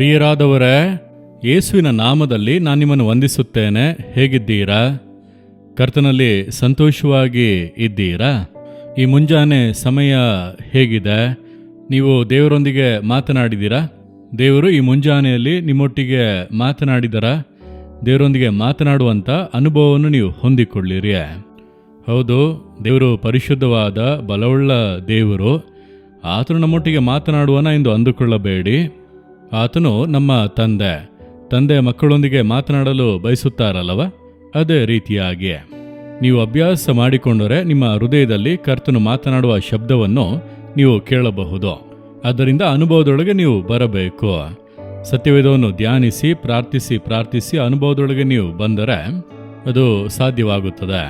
ಪ್ರಿಯರಾದವರೇ, ಯೇಸುವಿನ ನಾಮದಲ್ಲಿ ನಾನು ನಿಮ್ಮನ್ನು ವಂದಿಸುತ್ತೇನೆ. ಹೇಗಿದ್ದೀರಾ? ಕರ್ತನಲ್ಲಿ ಸಂತೋಷವಾಗಿ ಇದ್ದೀರಾ? ಈ ಮುಂಜಾನೆ ಸಮಯ ಹೇಗಿದೆ? ನೀವು ದೇವರೊಂದಿಗೆ ಮಾತನಾಡಿದ್ದೀರಾ? ದೇವರು ಈ ಮುಂಜಾನೆಯಲ್ಲಿ ನಿಮ್ಮೊಟ್ಟಿಗೆ ಮಾತನಾಡಿದರಾ? ದೇವರೊಂದಿಗೆ ಮಾತನಾಡುವಂಥ ಅನುಭವವನ್ನು ನೀವು ಹೊಂದಿಕೊಳ್ಳಿರಿ. ಹೌದು, ದೇವರು ಪರಿಶುದ್ಧವಾದ ಬಲವುಳ್ಳ ದೇವರು. ಆತನು ನಮ್ಮೊಟ್ಟಿಗೆ ಮಾತನಾಡುವನ ಎಂದು ಅಂದುಕೊಳ್ಳಬೇಡಿ. ಆತನು ನಮ್ಮ ತಂದೆ ಮಕ್ಕಳೊಂದಿಗೆ ಮಾತನಾಡಲು ಬಯಸುತ್ತಾರಲ್ಲವ, ಅದೇ ರೀತಿಯಾಗಿ ನೀವು ಅಭ್ಯಾಸ ಮಾಡಿಕೊಂಡರೆ ನಿಮ್ಮ ಹೃದಯದಲ್ಲಿ ಕರ್ತನು ಮಾತನಾಡುವ ಶಬ್ದವನ್ನು ನೀವು ಕೇಳಬಹುದು. ಆದ್ದರಿಂದ ಅನುಭವದೊಳಗೆ ನೀವು ಬರಬೇಕು. ಸತ್ಯವೇದವನ್ನು ಧ್ಯಾನಿಸಿ ಪ್ರಾರ್ಥಿಸಿ ಅನುಭವದೊಳಗೆ ನೀವು ಬಂದರೆ ಅದು ಸಾಧ್ಯವಾಗುತ್ತದೆ.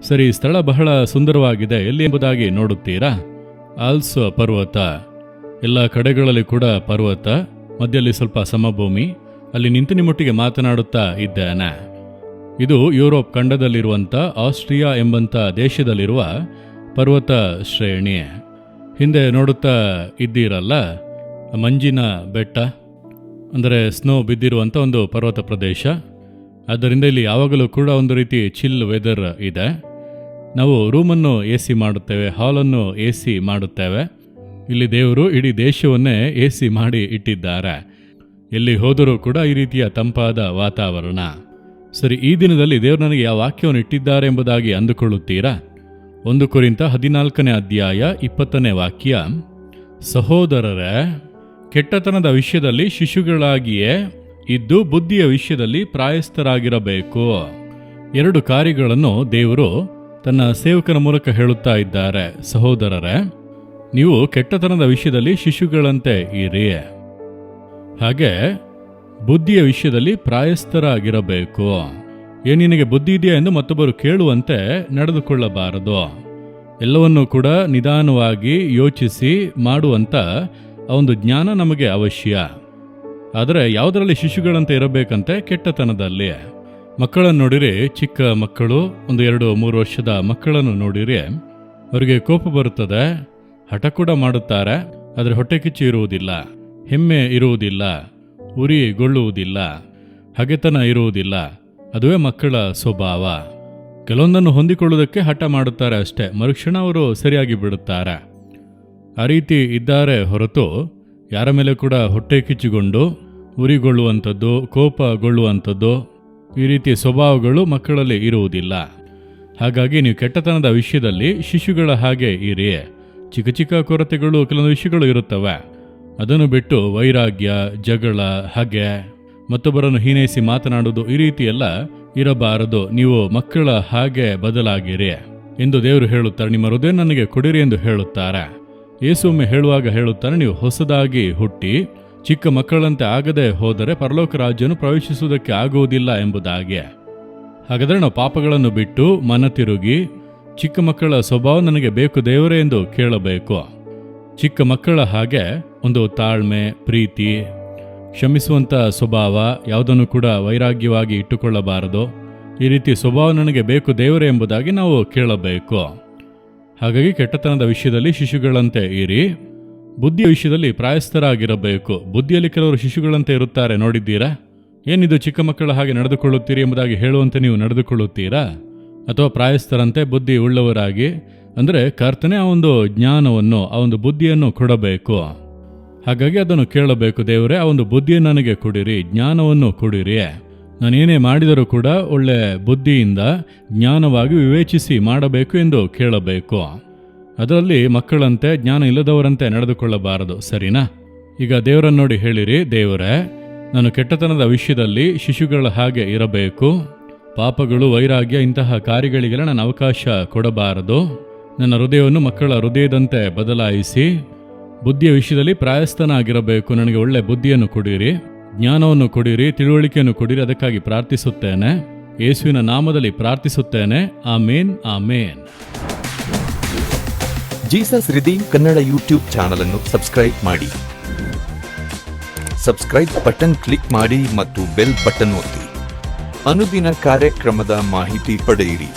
ಸರಿ, ಸ್ಥಳ ಬಹಳ ಸುಂದರವಾಗಿದೆ. ಎಲ್ಲಿ ಎಂಬುದಾಗಿ ನೋಡುತ್ತೀರಾ? ಆಲ್ಸ್ ಪರ್ವತ, ಎಲ್ಲ ಕಡೆಗಳಲ್ಲಿ ಕೂಡ ಪರ್ವತ, ಮಧ್ಯದಲ್ಲಿ ಸ್ವಲ್ಪ ಸಮಭೂಮಿ. ಅಲ್ಲಿ ನಿಂತು ನಿಮ್ಮೊಟ್ಟಿಗೆ ಮಾತನಾಡುತ್ತಾ ಇದ್ದೇನೆ. ಇದು ಯುರೋಪ್ ಖಂಡದಲ್ಲಿರುವಂಥ ಆಸ್ಟ್ರಿಯಾ ಎಂಬಂಥ ದೇಶದಲ್ಲಿರುವ ಪರ್ವತ ಶ್ರೇಣಿ. ಹಿಂದೆ ನೋಡುತ್ತಾ ಇದ್ದೀರಲ್ಲ, ಮಂಜಿನ ಬೆಟ್ಟ ಅಂದರೆ ಸ್ನೋ ಬಿದ್ದಿರುವಂಥ ಒಂದು ಪರ್ವತ ಪ್ರದೇಶ. ಆದ್ದರಿಂದ ಇಲ್ಲಿ ಯಾವಾಗಲೂ ಕೂಡ ಒಂದು ರೀತಿ ಚಿಲ್ ವೆದರ್ ಇದೆ. ನಾವು ರೂಮನ್ನು AC ಮಾಡುತ್ತೇವೆ, ಹಾಲನ್ನು AC ಮಾಡುತ್ತೇವೆ. ಇಲ್ಲಿ ದೇವರು ಇಡೀ ದೇಶವನ್ನೇ AC ಮಾಡಿ ಇಟ್ಟಿದ್ದಾರೆ. ಎಲ್ಲಿ ಹೋದರೂ ಕೂಡ ಈ ರೀತಿಯ ತಂಪಾದ ವಾತಾವರಣ. ಸರಿ, ಈ ದಿನದಲ್ಲಿ ದೇವರು ನನಗೆ ಯಾವ ವಾಕ್ಯವನ್ನು ಇಟ್ಟಿದ್ದಾರೆ ಎಂಬುದಾಗಿ ಅಂದುಕೊಳ್ಳುತ್ತೀರಾ? 1 ಕೊರಿಂಥ 14ನೇ ಅಧ್ಯಾಯ 20ನೇ ವಾಕ್ಯ, ಸಹೋದರರೇ, ಕೆಟ್ಟತನದ ವಿಷಯದಲ್ಲಿ ಶಿಶುಗಳಾಗಿಯೇ ಇದ್ದು ಬುದ್ಧಿಯ ವಿಷಯದಲ್ಲಿ ಪ್ರಾಯಸ್ಥರಾಗಿರಬೇಕು. 2 ಕಾರ್ಯಗಳನ್ನು ದೇವರು ತನ್ನ ಸೇವಕನ ಮೂಲಕ ಹೇಳುತ್ತಾ ಇದ್ದಾರೆ. ಸಹೋದರರೇ, ನೀವು ಕೆಟ್ಟತನದ ವಿಷಯದಲ್ಲಿ ಶಿಶುಗಳಂತೆ ಇರಿ, ಹಾಗೆ ಬುದ್ಧಿಯ ವಿಷಯದಲ್ಲಿ ಪ್ರಾಯಸ್ಥರಾಗಿರಬೇಕು. ನಿನಗೆ ಬುದ್ಧಿ ಇದೆಯಾ ಎಂದು ಮತ್ತೊಬ್ಬರು ಕೇಳುವಂತೆ ನಡೆದುಕೊಳ್ಳಬಾರದು. ಎಲ್ಲವನ್ನೂ ಕೂಡ ನಿಧಾನವಾಗಿ ಯೋಚಿಸಿ ಮಾಡುವಂಥ ಒಂದು ಜ್ಞಾನ ನಮಗೆ ಅವಶ್ಯ. ಆದರೆ ಯಾವುದರಲ್ಲಿ ಶಿಶುಗಳಂತೆ ಇರಬೇಕಂತೆ? ಕೆಟ್ಟತನದಲ್ಲಿ. ಮಕ್ಕಳನ್ನು ನೋಡಿರಿ, ಚಿಕ್ಕ ಮಕ್ಕಳು, 1-2-3 ವರ್ಷದ ಮಕ್ಕಳನ್ನು ನೋಡಿರಿ, ಅವರಿಗೆ ಕೋಪ ಬರುತ್ತದೆ, ಹಠ ಕೂಡ ಮಾಡುತ್ತಾರೆ. ಆದರೆ ಹೊಟ್ಟೆ ಕಿಚ್ಚು ಇರುವುದಿಲ್ಲ, ಹೆಮ್ಮೆ ಇರುವುದಿಲ್ಲ, ಉರಿಗೊಳ್ಳುವುದಿಲ್ಲ, ಹಗೆತನ ಇರುವುದಿಲ್ಲ. ಅದುವೇ ಮಕ್ಕಳ ಸ್ವಭಾವ. ಕೆಲವೊಂದನ್ನು ಹೊಂದಿಕೊಳ್ಳುವುದಕ್ಕೆ ಹಠ ಮಾಡುತ್ತಾರೆ ಅಷ್ಟೇ, ಮರುಕ್ಷಣ ಅವರು ಸರಿಯಾಗಿ ಬಿಡುತ್ತಾರೆ. ಆ ರೀತಿ ಇದ್ದಾರೆ ಹೊರತು ಯಾರ ಮೇಲೆ ಕೂಡ ಹೊಟ್ಟೆ ಕಿಚ್ಚುಗೊಂಡು ಉರಿಗೊಳ್ಳುವಂಥದ್ದು, ಕೋಪಗೊಳ್ಳುವಂಥದ್ದು, ಈ ರೀತಿಯ ಸ್ವಭಾವಗಳು ಮಕ್ಕಳಲ್ಲಿ ಇರುವುದಿಲ್ಲ. ಹಾಗಾಗಿ ನೀವು ಕೆಟ್ಟತನದ ವಿಷಯದಲ್ಲಿ ಶಿಶುಗಳ ಹಾಗೆ ಇರಿ. ಚಿಕ್ಕ ಚಿಕ್ಕ ಕೊರತೆಗಳು, ಕೆಲವೊಂದು ವಿಷಯಗಳು ಇರುತ್ತವೆ. ಅದನ್ನು ಬಿಟ್ಟು ವೈರಾಗ್ಯ, ಜಗಳ, ಹಗೆ, ಮತ್ತೊಬ್ಬರನ್ನು ಹೀನೈಸಿ ಮಾತನಾಡುವುದು, ಈ ರೀತಿಯೆಲ್ಲ ಇರಬಾರದು. ನೀವು ಮಕ್ಕಳ ಹಾಗೆ ಬದಲಾಗಿರಿ ಎಂದು ದೇವರು ಹೇಳುತ್ತಾರೆ. ನಿಮ್ಮ ಹೃದಯ ನನಗೆ ಕೊಡಿರಿ ಎಂದು ಹೇಳುತ್ತಾರೆ. ಯೇಸುವೊಮ್ಮೆ ಹೇಳುವಾಗ ಹೇಳುತ್ತಾರೆ, ನೀವು ಹೊಸದಾಗಿ ಹುಟ್ಟಿ ಚಿಕ್ಕ ಮಕ್ಕಳಂತೆ ಆಗದೆ ಹೋದರೆ ಪರಲೋಕ ರಾಜ್ಯವನ್ನು ಪ್ರವೇಶಿಸುವುದಕ್ಕೆ ಆಗುವುದಿಲ್ಲ ಎಂಬುದಾಗಿ. ಹಾಗಾದರೆ ನಾವು ಪಾಪಗಳನ್ನು ಬಿಟ್ಟು ಮನ ತಿರುಗಿ ಚಿಕ್ಕ ಮಕ್ಕಳ ಸ್ವಭಾವ ನನಗೆ ಬೇಕು ದೇವರೇ ಎಂದು ಕೇಳಬೇಕು. ಚಿಕ್ಕ ಮಕ್ಕಳ ಹಾಗೆ ಒಂದು ತಾಳ್ಮೆ, ಪ್ರೀತಿ, ಕ್ಷಮಿಸುವಂಥ ಸ್ವಭಾವ, ಯಾವುದನ್ನು ಕೂಡ ವೈರಾಗ್ಯವಾಗಿ ಇಟ್ಟುಕೊಳ್ಳಬಾರದು. ಈ ರೀತಿ ಸ್ವಭಾವ ನನಗೆ ಬೇಕು ದೇವರೇ ಎಂಬುದಾಗಿ ನಾವು ಕೇಳಬೇಕು. ಹಾಗಾಗಿ ಕೆಟ್ಟತನದ ವಿಷಯದಲ್ಲಿ ಶಿಶುಗಳಂತೆ ಇರಿ, ಬುದ್ಧಿಯ ವಿಷಯದಲ್ಲಿ ಪ್ರಾಯಸ್ಥರಾಗಿರಬೇಕು. ಬುದ್ಧಿಯಲ್ಲಿ ಕೆಲವರು ಶಿಶುಗಳಂತೆ ಇರುತ್ತಾರೆ, ನೋಡಿದ್ದೀರಾ? ಏನಿದು ಚಿಕ್ಕ ಮಕ್ಕಳ ಹಾಗೆ ನಡೆದುಕೊಳ್ಳುತ್ತೀರಿ ಎಂಬುದಾಗಿ ಹೇಳುವಂತೆ ನೀವು ನಡೆದುಕೊಳ್ಳುತ್ತೀರಾ? ಅಥವಾ ಪ್ರಾಯಸ್ಥರಂತೆ ಬುದ್ಧಿ ಉಳ್ಳವರಾಗಿ, ಅಂದರೆ ಕರ್ತನೆ ಆ ಒಂದು ಜ್ಞಾನವನ್ನು, ಆ ಒಂದು ಬುದ್ಧಿಯನ್ನು ಕೊಡಬೇಕು. ಹಾಗಾಗಿ ಅದನ್ನು ಕೇಳಬೇಕು. ದೇವರೇ, ಆ ಒಂದು ಬುದ್ಧಿಯನ್ನು ನನಗೆ ಕೊಡಿರಿ, ಜ್ಞಾನವನ್ನು ಕೊಡಿರಿ. ನಾನೇನೇ ಮಾಡಿದರೂ ಕೂಡ ಒಳ್ಳೆ ಬುದ್ಧಿಯಿಂದ ಜ್ಞಾನವಾಗಿ ವಿವೇಚಿಸಿ ಮಾಡಬೇಕು ಎಂದು ಕೇಳಬೇಕು. ಅದರಲ್ಲಿ ಮಕ್ಕಳಂತೆ, ಜ್ಞಾನ ಇಲ್ಲದವರಂತೆ ನಡೆದುಕೊಳ್ಳಬಾರದು. ಸರಿನಾ? ಈಗ ದೇವರನ್ನು ನೋಡಿ ಹೇಳಿರಿ, ದೇವರೇ, ನಾನು ಕೆಟ್ಟತನದ ವಿಷಯದಲ್ಲಿ ಶಿಶುಗಳ ಹಾಗೆ ಇರಬೇಕು. ಪಾಪಗಳು, ವೈರಾಗ್ಯ, ಇಂತಹ ಕಾರ್ಯಗಳಿಗೆಲ್ಲ ನಾನು ಅವಕಾಶ ಕೊಡಬಾರದು. ನನ್ನ ಹೃದಯವನ್ನು ಮಕ್ಕಳ ಹೃದಯದಂತೆ ಬದಲಾಯಿಸಿ ಬುದ್ಧಿಯ ವಿಷಯದಲ್ಲಿ ಪ್ರಾಯಸ್ಥನಾಗಿರಬೇಕು. ನನಗೆ ಒಳ್ಳೆ ಬುದ್ಧಿಯನ್ನು ಕೊಡಿರಿ, ಜ್ಞಾನವನ್ನು ಕೊಡಿರಿ, ತಿಳುವಳಿಕೆಯನ್ನು ಕೊಡಿರಿ. ಅದಕ್ಕಾಗಿ ಪ್ರಾರ್ಥಿಸುತ್ತೇನೆ, ಯೇಸುವಿನ ನಾಮದಲ್ಲಿ ಪ್ರಾರ್ಥಿಸುತ್ತೇನೆ. ಆಮೇನ್, ಆಮೇನ್. Jesus redeem Kannada YouTube channel ಅನ್ನು ಸಬ್ಸ್ಕ್ರೈಬ್ ಮಾಡಿ. ಸಬ್ಸ್ಕ್ರೈಬ್ ಬಟನ್ ಕ್ಲಿಕ್ ಮಾಡಿ ಮತ್ತು ಬೆಲ್ ಬಟನ್ ಒತ್ತಿ. ಅನುದಿನ ಕಾರ್ಯಕ್ರಮದ ಮಾಹಿತಿ ಪಡೆಯಿರಿ.